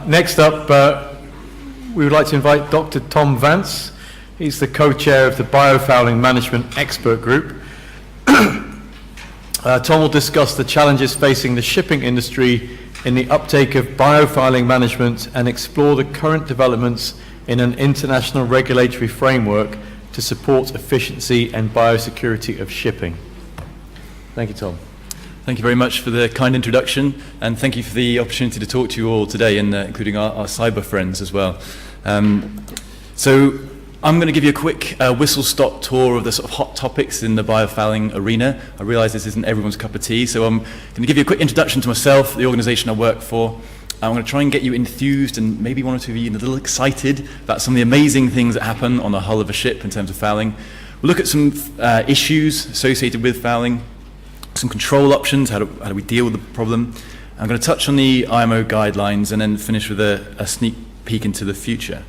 Next up, we would like to invite Dr. Tom Vance. He's the co-chair of the Biofouling Management Expert Group. Tom will discuss the challenges facing the shipping industry in the uptake of biofouling management and explore the current developments in an international regulatory framework to support efficiency and biosecurity of shipping. Thank you, Tom. Thank you very much for the kind introduction, and thank you for the opportunity to talk to you all today, and including our cyber friends as well. So I'm going to give you a quick whistle-stop tour of the sort of hot topics in the biofouling arena. I realise this isn't everyone's cup of tea, so I'm going to give you a quick introduction to myself, the organisation I work for. I'm going to try and get you enthused and maybe one or two of you a little excited about some of the amazing things that happen on the hull of a ship in terms of fouling. We'll look at some issues associated with fouling, some control options, how do we deal with the problem. I'm going to touch on the IMO guidelines and then finish with a sneak peek into the future.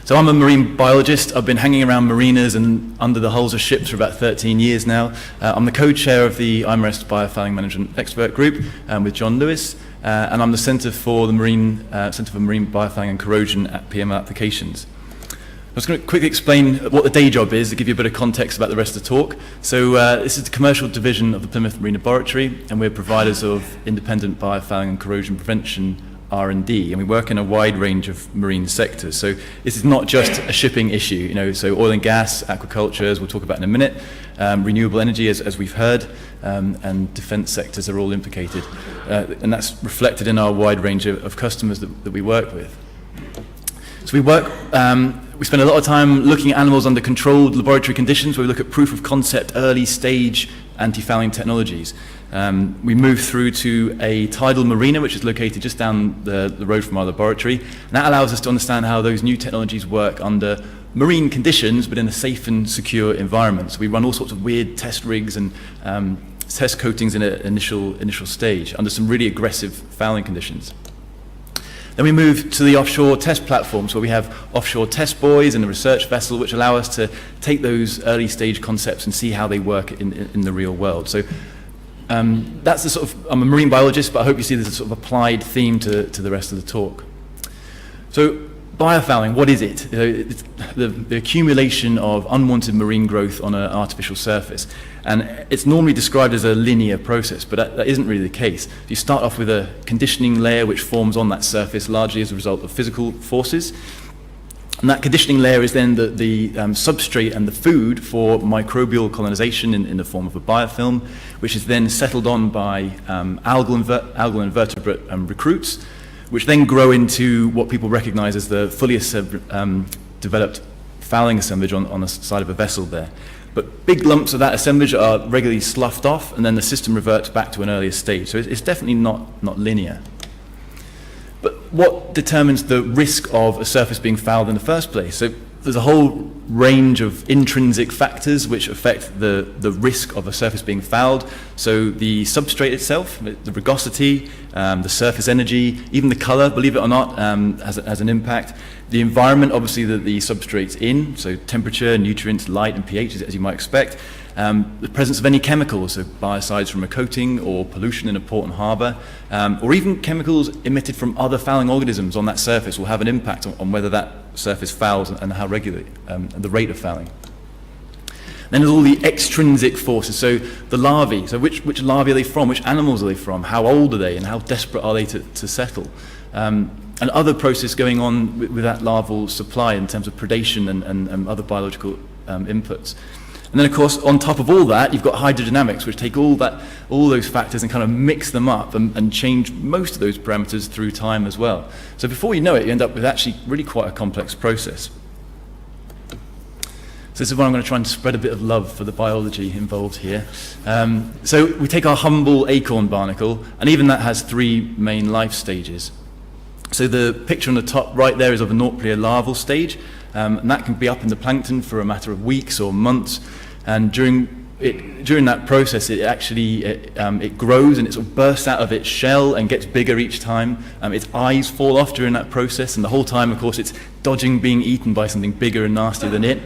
So I'm a marine biologist. I've been hanging around marinas and under the hulls of ships for about 13 years now. I'm the co-chair of the IMarEST Biofouling Management Expert Group with John Lewis, and I'm the Centre for Marine Biofouling and Corrosion at PML Applications. I was going to quickly explain what the day job is to give you a bit of context about the rest of the talk. So this is the commercial division of the Plymouth Marine Laboratory, and we're providers of independent biofouling and corrosion prevention R&D, and we work in a wide range of marine sectors. So this is not just a shipping issue, so oil and gas, aquaculture, as we'll talk about in a minute, renewable energy, as we've heard, and defence sectors are all implicated. And that's reflected in our wide range of customers that we work with. So we spend a lot of time looking at animals under controlled laboratory conditions, where we look at proof of concept, early stage antifouling technologies. We move through to a tidal marina, which is located just down the road from our laboratory. And that allows us to understand how those new technologies work under marine conditions, but in a safe and secure environment. So we run all sorts of weird test rigs and test coatings in an initial stage under some really aggressive fouling conditions. Then we move to the offshore test platforms, where we have offshore test buoys and a research vessel, which allow us to take those early stage concepts and see how they work in the real world. So that's the sort of, I'm a marine biologist, but I hope you see there's a sort of applied theme to the rest of the talk. So biofouling, what is it? It's the accumulation of unwanted marine growth on an artificial surface. And it's normally described as a linear process, but that isn't really the case. You start off with a conditioning layer which forms on that surface largely as a result of physical forces. And that conditioning layer is then the substrate and the food for microbial colonization in the form of a biofilm, which is then settled on by algal and vertebrate recruits, which then grow into what people recognize as the fully developed fouling assemblage on the side of a vessel there. But big lumps of that assemblage are regularly sloughed off, and then the system reverts back to an earlier stage. So it's definitely not linear. But what determines the risk of a surface being fouled in the first place? So there's a whole range of intrinsic factors which affect the risk of a surface being fouled. So the substrate itself, the rugosity, the surface energy, even the color, believe it or not, has an impact. The environment, obviously, that the substrate's in, so temperature, nutrients, light, and pH, as you might expect. The presence of any chemicals, so biocides from a coating or pollution in a port and harbour, or even chemicals emitted from other fouling organisms on that surface will have an impact on whether that surface fouls and how regularly, and the rate of fouling. Then there's all the extrinsic forces, so the larvae, so which larvae are they from, which animals are they from, how old are they, and how desperate are they to settle. And other process going on with that larval supply in terms of predation and other biological inputs. And then, of course, on top of all that, you've got hydrodynamics, which take all those factors and kind of mix them up and change most of those parameters through time as well. So before you know it, you end up with actually really quite a complex process. So this is where I'm going to try and spread a bit of love for the biology involved here. So we take our humble acorn barnacle, and even that has three main life stages. So the picture on the top right there is of a nautria larval stage, and that can be up in the plankton for a matter of weeks or months. And during that process, it grows and it sort of bursts out of its shell and gets bigger each time. Its eyes fall off during that process, and the whole time, of course, it's dodging being eaten by something bigger and nastier than it.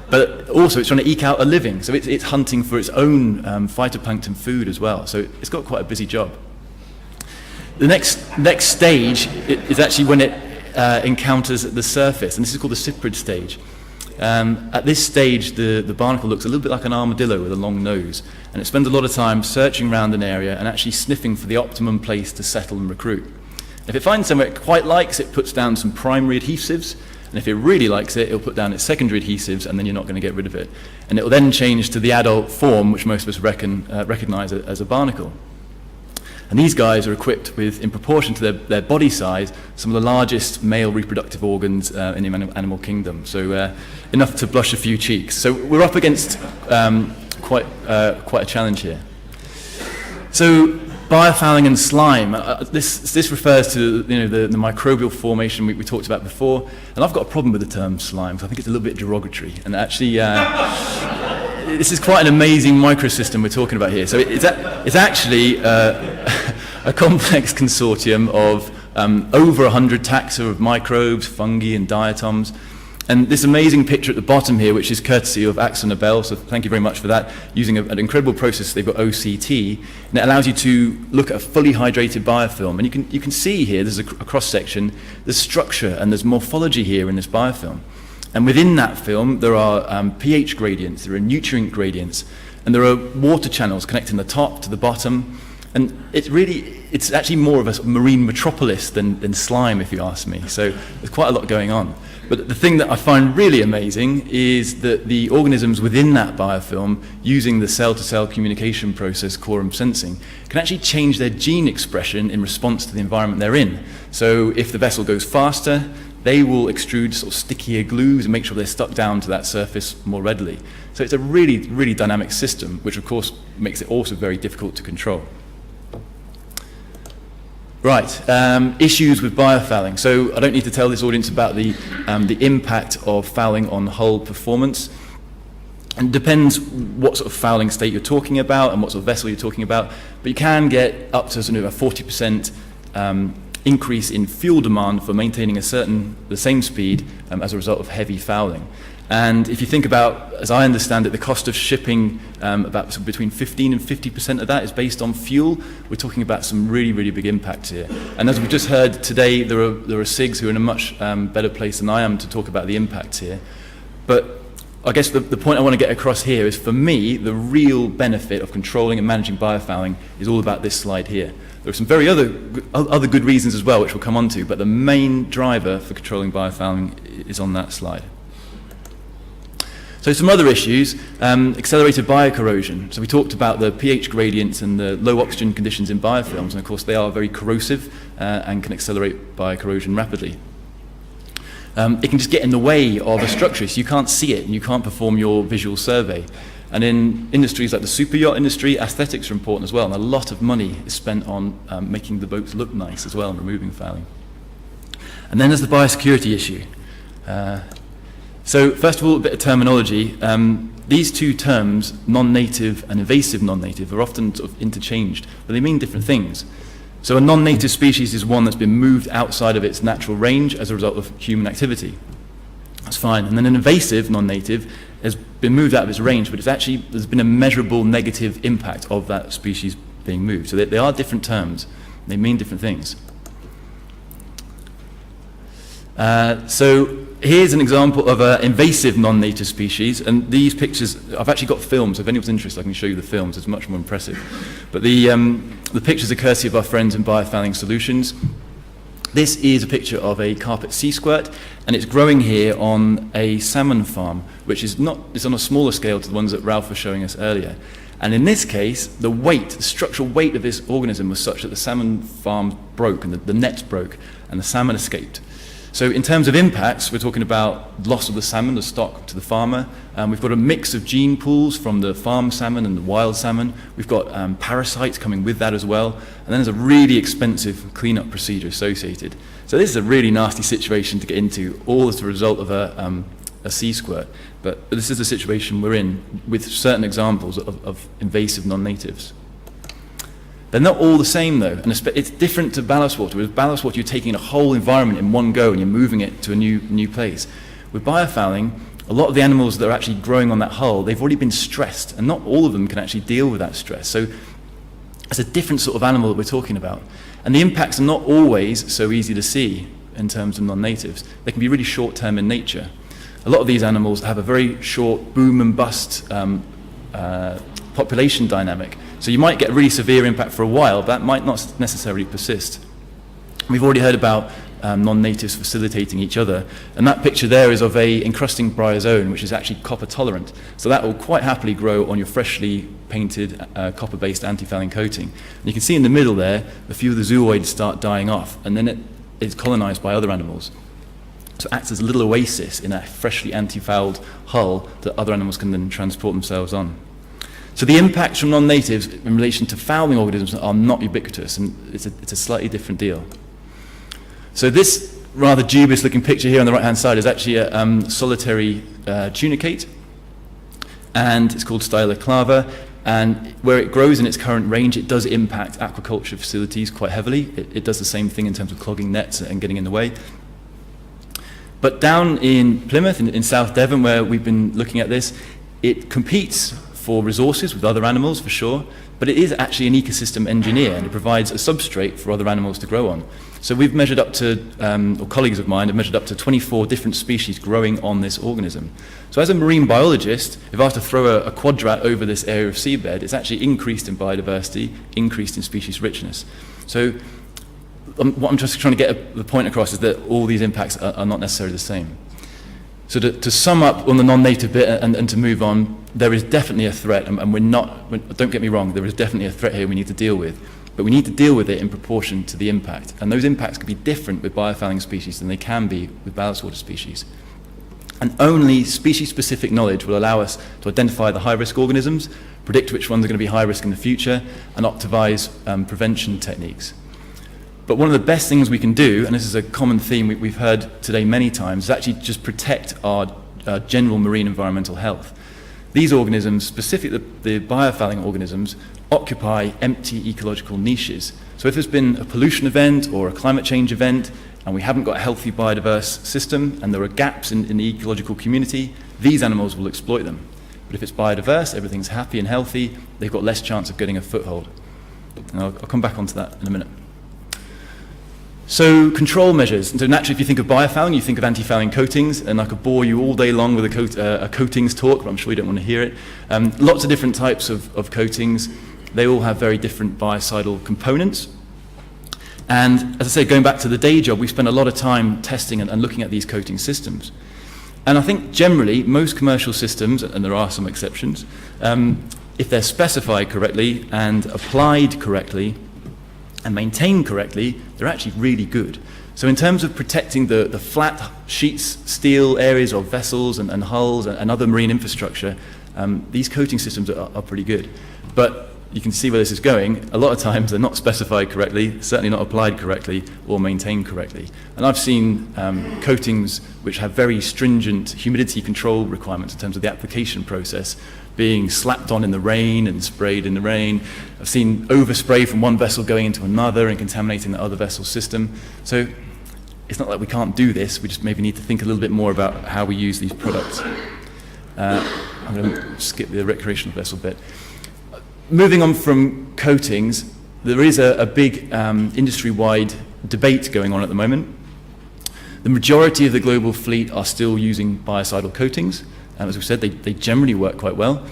But also, it's trying to eke out a living, so it's hunting for its own phytoplankton food as well. So it's got quite a busy job. The next stage is actually when it encounters the surface, and this is called the cyprid stage. At this stage, the barnacle looks a little bit like an armadillo with a long nose, and it spends a lot of time searching around an area and actually sniffing for the optimum place to settle and recruit. If it finds somewhere it quite likes, it puts down some primary adhesives, and if it really likes it, it'll put down its secondary adhesives, and then you're not going to get rid of it. And it will then change to the adult form, which most of us recognize as a barnacle. And these guys are equipped with, in proportion to their body size, some of the largest male reproductive organs in the animal kingdom. So enough to blush a few cheeks. So we're up against quite a challenge here. So biofouling and slime. This refers to the microbial formation we talked about before. And I've got a problem with the term slime, because I think it's a little bit derogatory. And actually, this is quite an amazing microsystem we're talking about here. So it's actually a complex consortium of over 100 taxa of microbes, fungi, and diatoms. And this amazing picture at the bottom here, which is courtesy of Axel Nobel, so thank you very much for that, using an incredible process. They've got OCT, and it allows you to look at a fully hydrated biofilm. And you can see here, there's a cross-section, there's structure and there's morphology here in this biofilm. And within that film, there are pH gradients, there are nutrient gradients, and there are water channels connecting the top to the bottom. And it's actually more of a sort of marine metropolis than slime, if you ask me. So there's quite a lot going on. But the thing that I find really amazing is that the organisms within that biofilm, using the cell-to-cell communication process, quorum sensing, can actually change their gene expression in response to the environment they're in. So if the vessel goes faster, they will extrude sort of stickier glues and make sure they're stuck down to that surface more readily. So it's a really, really dynamic system, which of course makes it also very difficult to control. Right, issues with biofouling. So I don't need to tell this audience about the impact of fouling on hull performance. And it depends what sort of fouling state you're talking about and what sort of vessel you're talking about, but you can get up to sort of a 40% increase in fuel demand for maintaining the same speed as a result of heavy fouling. And if you think about, as I understand it, the cost of shipping, about between 15 and 50% of that is based on fuel. We're talking about some really, really big impacts here. And as we just heard today, there are SIGs who are in a much better place than I am to talk about the impacts here. But I guess the point I want to get across here is, for me, the real benefit of controlling and managing biofouling is all about this slide here. There are some very other good reasons as well, which we'll come on to, but the main driver for controlling biofouling is on that slide. So some other issues, accelerated biocorrosion. So we talked about the pH gradients and the low oxygen conditions in biofilms, and of course they are very corrosive and can accelerate biocorrosion rapidly. It can just get in the way of a structure, so you can't see it and you can't perform your visual survey. And in industries like the superyacht industry, aesthetics are important as well, and a lot of money is spent on making the boats look nice as well and removing fouling. And then there's the biosecurity issue. So first of all, a bit of terminology. These two terms, non-native and invasive non-native, are often sort of interchanged, but they mean different things. So a non-native species is one that's been moved outside of its natural range as a result of human activity. That's fine. And then an invasive non-native has been moved out of its range, but there's been a measurable negative impact of that species being moved. So they are different terms. They mean different things. So here's an example of an invasive non-native species, and these pictures, I've actually got films. If anyone's interested, I can show you the films. It's much more impressive. But the pictures are courtesy of our friends in Biofouling Solutions. This is a picture of a carpet sea squirt, and it's growing here on a salmon farm, which is on a smaller scale to the ones that Ralph was showing us earlier. And in this case, the structural weight of this organism was such that the salmon farm broke, and the nets broke, and the salmon escaped. So in terms of impacts, we're talking about loss of the salmon, the stock to the farmer. We've got a mix of gene pools from the farm salmon and the wild salmon. We've got parasites coming with that as well. And then there's a really expensive cleanup procedure associated. So this is a really nasty situation to get into, all as a result of a sea squirt. But this is the situation we're in with certain examples of invasive non-natives. They're not all the same though, and it's different to ballast water. With ballast water, you're taking a whole environment in one go and you're moving it to a new place. With biofouling, a lot of the animals that are actually growing on that hull, they've already been stressed, and not all of them can actually deal with that stress. So it's a different sort of animal that we're talking about. And the impacts are not always so easy to see in terms of non-natives. They can be really short-term in nature. A lot of these animals have a very short boom and bust population dynamic. So you might get a really severe impact for a while, but that might not necessarily persist. We've already heard about non-natives facilitating each other, and that picture there is of a encrusting bryozoan, which is actually copper tolerant. So that will quite happily grow on your freshly painted copper-based antifouling coating. And you can see in the middle there, a few of the zooids start dying off, and then it is colonized by other animals. So it acts as a little oasis in a freshly antifouled hull that other animals can then transport themselves on. So the impacts from non-natives in relation to fouling organisms are not ubiquitous, and it's a slightly different deal. So this rather dubious looking picture here on the right hand side is actually a solitary tunicate, and it's called Styloclava, and where it grows in its current range, it does impact aquaculture facilities quite heavily. It does the same thing in terms of clogging nets and getting in the way. But down in Plymouth, in South Devon, where we've been looking at this, it competes for resources with other animals, for sure, but it is actually an ecosystem engineer, and it provides a substrate for other animals to grow on. So we've measured up to, or colleagues of mine have measured up to 24 different species growing on this organism. So as a marine biologist, if I was to throw a quadrat over this area of seabed, it's actually increased in biodiversity, increased in species richness. So what I'm just trying to get the point across is that all these impacts are not necessarily the same. So to sum up on the non-native bit and to move on, there is definitely a threat, and don't get me wrong, there is definitely a threat here we need to deal with. But we need to deal with it in proportion to the impact. And those impacts can be different with biofouling species than they can be with ballast water species. And only species-specific knowledge will allow us to identify the high-risk organisms, predict which ones are going to be high risk in the future, and optimize prevention techniques. But one of the best things we can do, and this is a common theme we've heard today many times, is actually just protect our general marine environmental health. These organisms, specifically the biofouling organisms, occupy empty ecological niches. So if there's been a pollution event or a climate change event, and we haven't got a healthy biodiverse system, and there are gaps in the ecological community, these animals will exploit them. But if it's biodiverse, everything's happy and healthy, they've got less chance of getting a foothold. And I'll come back onto that in a minute. So control measures. So naturally, if you think of biofouling, you think of antifouling coatings, and I could bore you all day long with a coatings talk, but I'm sure you don't want to hear it. Lots of different types of coatings. They all have very different biocidal components. And as I say, going back to the day job, we spend a lot of time testing and looking at these coating systems. And I think generally, most commercial systems, and there are some exceptions, if they're specified correctly and applied correctly, and maintained correctly, they're actually really good. So in terms of protecting the flat sheets, steel areas of vessels and hulls and other marine infrastructure, these coating systems are pretty good. But you can see where this is going. A lot of times they're not specified correctly, certainly not applied correctly or maintained correctly. And I've seen coatings which have very stringent humidity control requirements in terms of the application process being slapped on in the rain and sprayed in the rain. I've seen overspray from one vessel going into another and contaminating the other vessel's system. So it's not like we can't do this, we just maybe need to think a little bit more about how we use these products. I'm going to skip the recreational vessel bit. Moving on from coatings, there is a big industry-wide debate going on at the moment. The majority of the global fleet are still using biocidal coatings. As we said, they generally work quite well.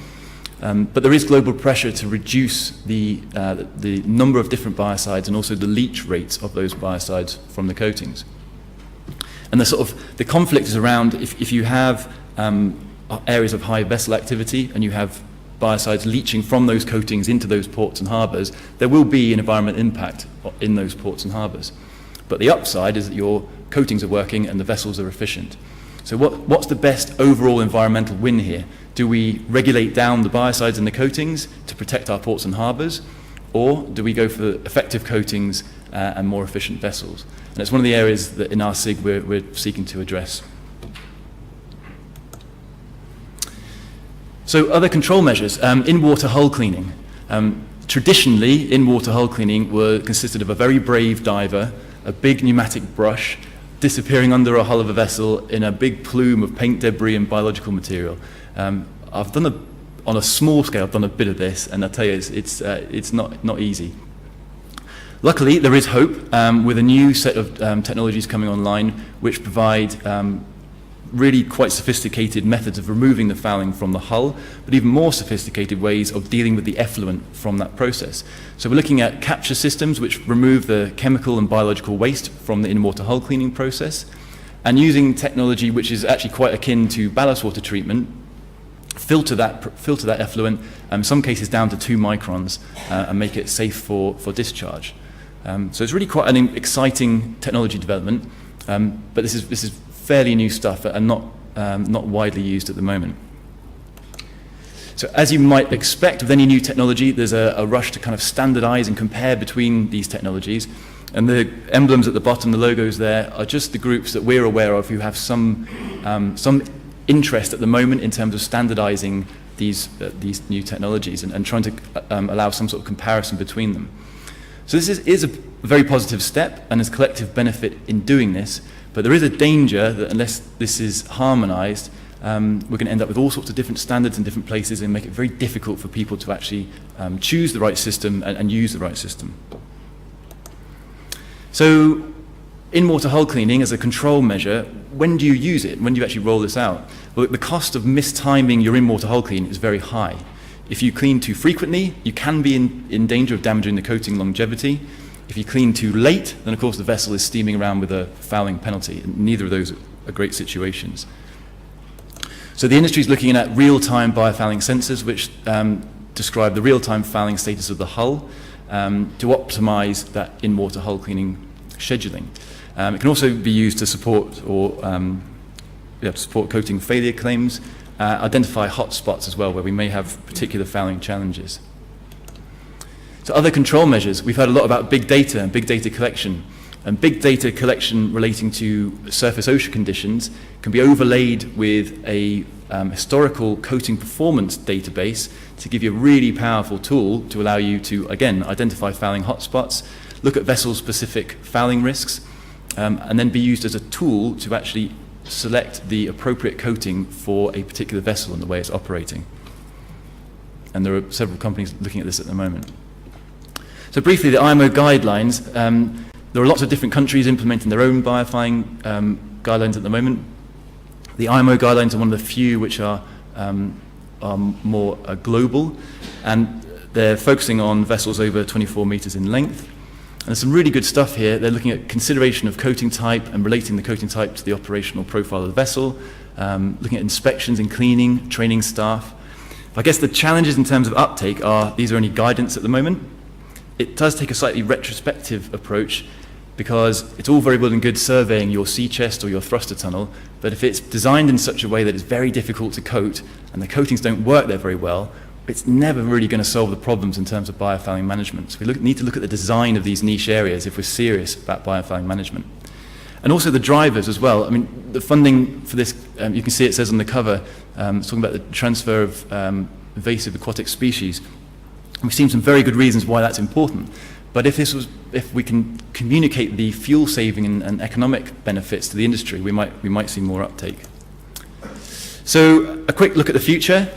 But there is global pressure to reduce the number of different biocides and also the leach rates of those biocides from the coatings. And the conflict is around if you have areas of high vessel activity and you have biocides leaching from those coatings into those ports and harbours, there will be an environmental impact in those ports and harbours. But the upside is that your coatings are working and the vessels are efficient. So what's the best overall environmental win here? Do we regulate down the biocides in the coatings to protect our ports and harbours, or do we go for effective coatings and more efficient vessels? And it's one of the areas that in our SIG we're seeking to address. So other control measures, in-water hull cleaning. Traditionally, in-water hull cleaning consisted of a very brave diver, a big pneumatic brush, disappearing under a hull of a vessel in a big plume of paint debris and biological material. I've done on a small scale, I've done a bit of this, and I tell you, it's not easy. Luckily, there is hope with a new set of technologies coming online which provide really quite sophisticated methods of removing the fouling from the hull, but even more sophisticated ways of dealing with the effluent from that process. So we're looking at capture systems which remove the chemical and biological waste from the in-water hull cleaning process, and using technology which is actually quite akin to ballast water treatment, filter that effluent, in some cases down to 2 microns, and make it safe for discharge. So it's really quite an exciting technology development, but this is fairly new stuff and not widely used at the moment. So as you might expect with any new technology, there's a rush to kind of standardize and compare between these technologies. And the emblems at the bottom, the logos there, are just the groups that we're aware of who have some interest at the moment in terms of standardizing these new technologies and trying to allow some sort of comparison between them. So this is a very positive step, and there's collective benefit in doing this. But there is a danger that unless this is harmonized, we're going to end up with all sorts of different standards in different places and make it very difficult for people to actually choose the right system and use the right system. So in-water hull cleaning as a control measure, when do you use it? When do you actually roll this out? Well, the cost of mistiming your in-water hull clean is very high. If you clean too frequently, you can be in danger of damaging the coating longevity. If you clean too late, then of course the vessel is steaming around with a fouling penalty, and neither of those are great situations. So the industry is looking at real-time biofouling sensors, which describe the real-time fouling status of the hull to optimize that in-water hull cleaning scheduling. It can also be used to support support coating failure claims, identify hotspots as well, where we may have particular fouling challenges. So other control measures, we've heard a lot about big data and big data collection. And big data collection relating to surface ocean conditions can be overlaid with a historical coating performance database to give you a really powerful tool to allow you to, again, identify fouling hotspots, look at vessel-specific fouling risks, and then be used as a tool to actually select the appropriate coating for a particular vessel and the way it's operating. And there are several companies looking at this at the moment. So briefly, the IMO guidelines. There are lots of different countries implementing their own biofouling guidelines at the moment. The IMO guidelines are one of the few which are more global, and they're focusing on vessels over 24 meters in length. And there's some really good stuff here. They're looking at consideration of coating type and relating the coating type to the operational profile of the vessel, looking at inspections and cleaning, training staff. I guess the challenges in terms of uptake are these are only guidance at the moment. It does take a slightly retrospective approach, because it's all very well and good surveying your sea chest or your thruster tunnel, but if it's designed in such a way that it's very difficult to coat and the coatings don't work there very well, it's never really going to solve the problems in terms of biofouling management. So we need to look at the design of these niche areas if we're serious about biofouling management. And also the drivers as well. I mean, the funding for this, you can see it says on the cover, it's talking about the transfer of invasive aquatic species. We've seen some very good reasons why that's important. But if we can communicate the fuel saving and economic benefits to the industry, we might see more uptake. So a quick look at the future.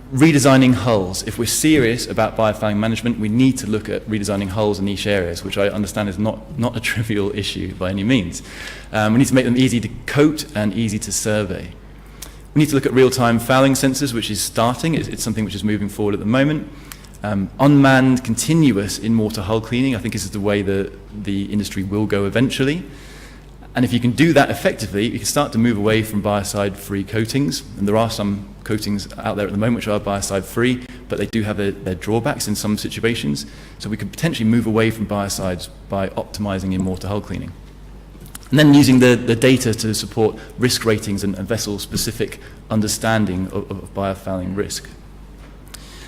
Redesigning hulls. If we're serious about biofouling management, we need to look at redesigning hulls in niche areas, which I understand is not a trivial issue by any means. We need to make them easy to coat and easy to survey. We need to look at real-time fouling sensors, which is starting. It's something which is moving forward at the moment. Unmanned, continuous in-water hull cleaning, I think is the way the industry will go eventually. And if you can do that effectively, you can start to move away from biocide-free coatings. And there are some coatings out there at the moment which are biocide-free, but they do have their drawbacks in some situations. So we could potentially move away from biocides by optimizing in-water hull cleaning. And then using the data to support risk ratings and vessel-specific understanding of biofouling risk.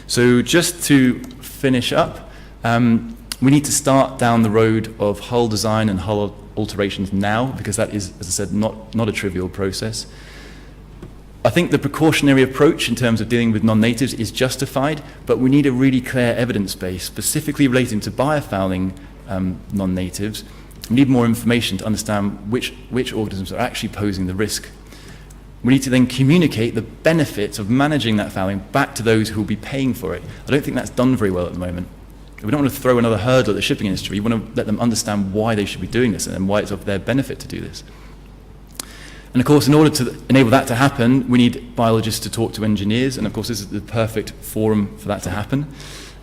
So just to finish up, we need to start down the road of hull design and hull alterations now, because that is, as I said, not a trivial process. I think the precautionary approach in terms of dealing with non-natives is justified, but we need a really clear evidence base, specifically relating to biofouling non-natives. We need more information to understand which organisms are actually posing the risk. We need to then communicate the benefits of managing that fouling back to those who will be paying for it. I don't think that's done very well at the moment. We don't want to throw another hurdle at the shipping industry. We want to let them understand why they should be doing this and why it's of their benefit to do this. And of course, in order to enable that to happen, we need biologists to talk to engineers, and of course this is the perfect forum for that to happen.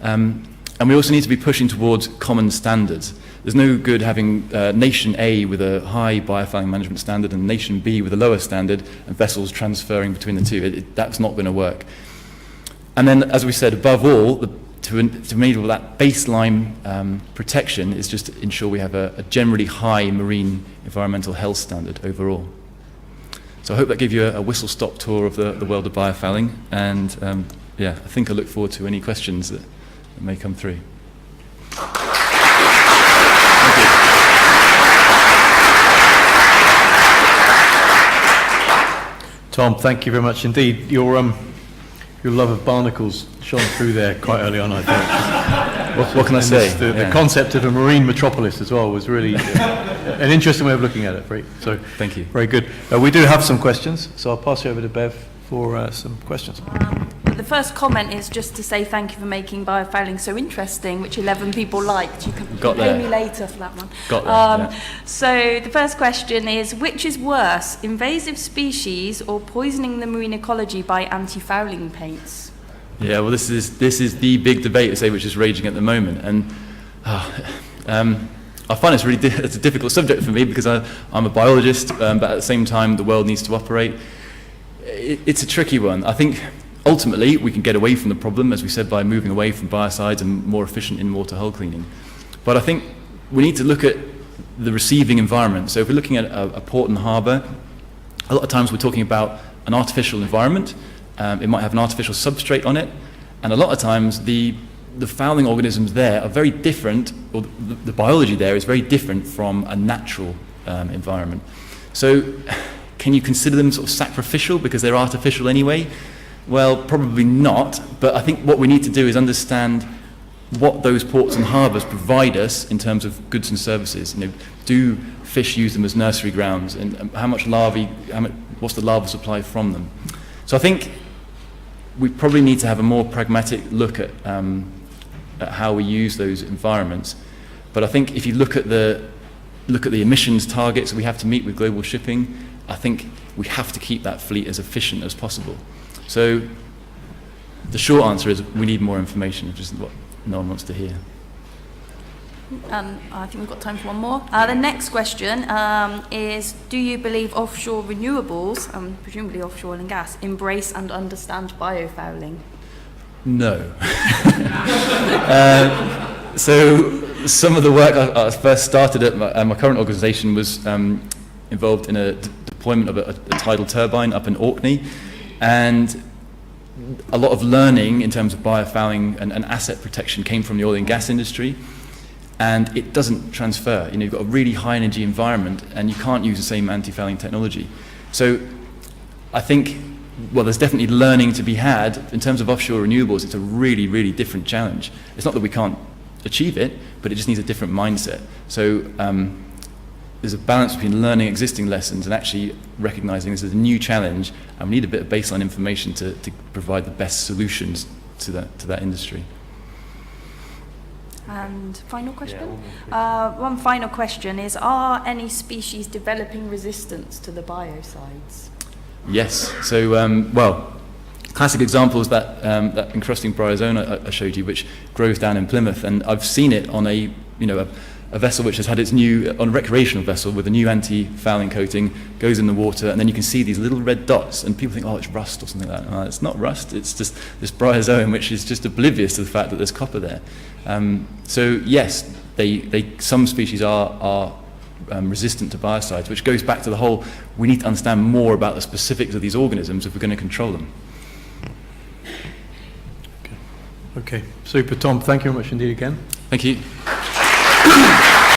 And we also need to be pushing towards common standards. There's no good having nation A with a high biofouling management standard and nation B with a lower standard and vessels transferring between the two. That's not going to work. And then, as we said, above all, to enable that baseline protection is just to ensure we have a generally high marine environmental health standard overall. So I hope that gave you a whistle-stop tour of the world of biofouling, and yeah, I think I look forward to any questions that may come through. Tom, thank you very much indeed. Your love of barnacles shone through there quite early on, I think. What can I say? The concept of a marine metropolis as well was really an interesting way of looking at it. So thank you. Very good. We do have some questions, so I'll pass you over to Bev for some questions. The first comment is just to say thank you for making biofouling so interesting, which 11 people liked. You can pay me later for that one. Got there, yeah. So the first question is, which is worse, invasive species or poisoning the marine ecology by antifouling paints? Yeah, well, this is the big debate, I say, which is raging at the moment, and I find it's a difficult subject for me because I'm a biologist, but at the same time, the world needs to operate. It's a tricky one. I think ultimately we can get away from the problem, as we said, by moving away from biocides and more efficient in-water hull cleaning. But I think we need to look at the receiving environment. So if we're looking at a port and harbour, a lot of times we're talking about an artificial environment. It might have an artificial substrate on it, and a lot of times the fouling organisms there are very different, or the biology there is very different from a natural environment. So can you consider them sort of sacrificial because they're artificial anyway? Well, probably not, but I think what we need to do is understand what those ports and harbours provide us in terms of goods and services. Do fish use them as nursery grounds, and how much what's the larval supply from them? So I think we probably need to have a more pragmatic look at how we use those environments. But I think if you look at the emissions targets we have to meet with global shipping, I think we have to keep that fleet as efficient as possible. So the short answer is we need more information, which is what no one wants to hear. I think we've got time for one more. The next question is, do you believe offshore renewables, presumably offshore oil and gas, embrace and understand biofouling? No. So some of the work I first started at my current organisation was involved in a deployment of a tidal turbine up in Orkney, and a lot of learning in terms of biofouling and asset protection came from the oil and gas industry, and it doesn't transfer. You've got a really high energy environment and you can't use the same anti-fouling technology. So I think, well, there's definitely learning to be had. In terms of offshore renewables, it's a really, really different challenge. It's not that we can't achieve it, but it just needs a different mindset. So there's a balance between learning existing lessons and actually recognizing this is a new challenge, and we need a bit of baseline information to provide the best solutions to that industry. And final question? One final question is, are any species developing resistance to the biocides? Yes. So, well, classic example is that encrusting bryozoa I showed you, which grows down in Plymouth, and I've seen it on a vessel which has had its on a recreational vessel with a new anti-fouling coating, goes in the water, and then you can see these little red dots, and people think, oh, it's rust or something like that. It's not rust, it's just this bryozoan which is just oblivious to the fact that there's copper there. So yes, some species are resistant to biocides, which goes back to the whole, we need to understand more about the specifics of these organisms if we're going to control them. Okay, super. Tom, thank you very much indeed again. Thank you.